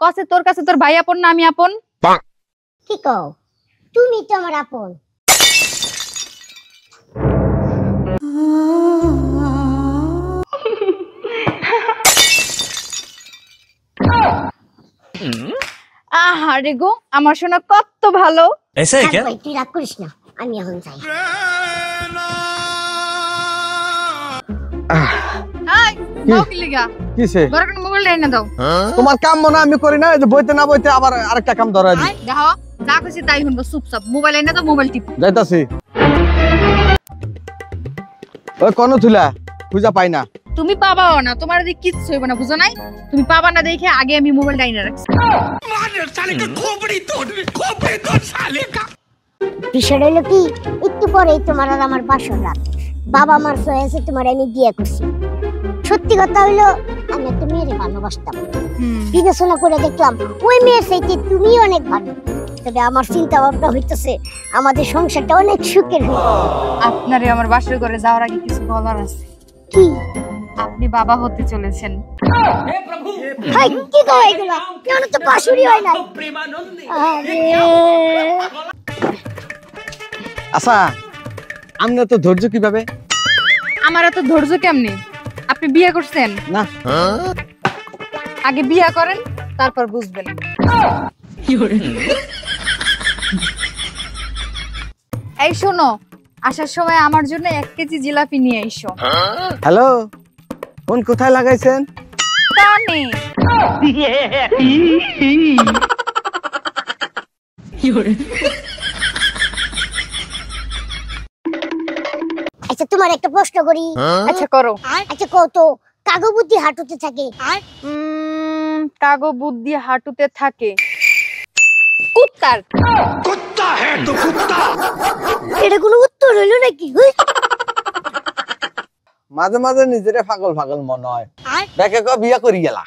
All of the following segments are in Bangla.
কসে তোর কাছে তোর ভাই আপন না আমি আপন? কি কও? তুমি তো আমার আপন। আহারে গো, আমার শোনা কত ভালো। ऐसा है क्या? তুই রাগ করিস না, আমি এখন যাই। হাই, দাও কি লিগা? কিসে? বড় মোবাইল এনে দাও। তোমার কাম মনে আমি করি না, এই যে বইতে না বইতে আবার আরেকটা কাম ধরাই দিই। দেখো, যা কইছি তাই শুনবো, চুপচাপ মোবাইল এনে দাও, মোবাইল টিপ। যাইতাছি। ওই কোন থুলা খুঁজা পাই না। তুমি পাবাও না, তোমার দিকে কিচ্ছু হইব না, বুঝো নাই? তুমি পাবা না দেখে আগে আমি মোবাইল ডাইনে রাখছি। বিষয় হলো কি, একটু পরেই তোমার আর আমার বাসর রাত। বাবা মার হয়েছে তোমার আমি বিয়ে করছি। সত্যি কথা হইলো আমি একটা মেয়েরে ভালোবাসতাম, বিবেচনা করে দেখলাম ওই মেয়ের চাইতে তুমি অনেক ভালো। তবে আমার চিন্তা ভাবনা হইতেছে আমাদের সংসারটা অনেক সুখের হবে। আপনারে আমার বাসর ঘরে যাওয়ার আগে কিছু বলার আছে। কি? আপনি বাবা হতে চলেছেন। হাই, কি কও এগুলা? কেন তো বাসুরি হয় না? আচ্ছা, আমনে তো ধৈর্য কিভাবে? আমার এত ধৈর্য কেমনে? আপনি বিয়ে করছেন না, আগে বিয়ে করেন, তারপর বুঝবেন। এই শোনো, আসার সময় আমার জন্য 1 কেজি জিলাপি নিয়ে এসো। হ্যালো, ফোন কোথায় লাগাইছেন? কানে। আচ্ছা, তোমার একটা প্রশ্ন করি। আচ্ছা করো। আচ্ছা কত কাগবুদ্ধি হাঁটুতে থাকে? কাগো বুদ্ধি হাঁটুতে থাকে কুত্তার। कुत्ता है तो कुत्ता। এটা কোনো উত্তর হইলো নাকি? মাঝে মাঝে নিজেরে পাগল পাগল মনে হয়। দেখে কো বিয়া করি গেলা,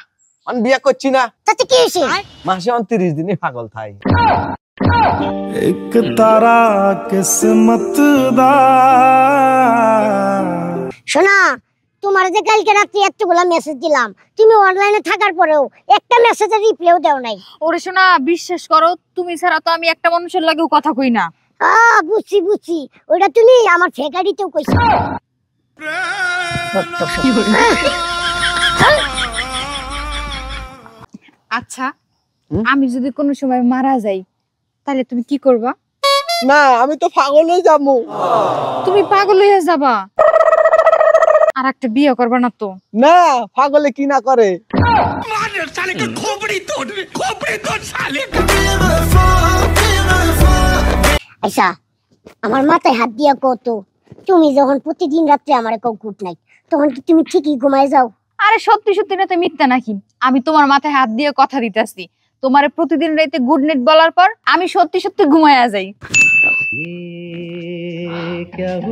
আমি বিয়া করছি না, তাতে কি হইছে? মাসে 29 দিনই পাগল থাই। एक तारा किस्मत दा। শোনা, তোমার যে কালকে রাত্রি এতগুলা মেসেজ দিলাম, তুমি অনলাইনে থাকার পরেও একটা মেসেজের রিপ্লাইও দাও নাই। ওরে শোনা, বিশ্বাস করো, তুমি ছাড়া তো আমি একটা মানুষের লাগেও কথা কই না। বুঝছি বুঝছি, ওটা তুমি আমার ফেকারিতেও কইছো। আচ্ছা, আমি যদি কোনো সময় মারা যাই তাহলে তুমি কি করবা? না, আমি তো পাগল হয়ে যাবো। তুমি পাগল হয়ে যাবা? আর একটা বিয়ে করবা না তো? না, পাগলে কি না করে। আচ্ছা, আমার মাথায় হাত দিয়া কত, তুমি যখন প্রতিদিন রাত্রে আমারে কও গুড নাইট, তখন কি তুমি ঠিকই ঘুমায় যাও? আরে সত্যি সত্যি না তো মিথ্যা নাকি? আমি তোমার মাথায় হাত দিয়ে কথা দিতেছি, তোমারে প্রতিদিন রাতে গুড নাইট বলার পর আমি সত্যি সত্যি ঘুমায়া যাই।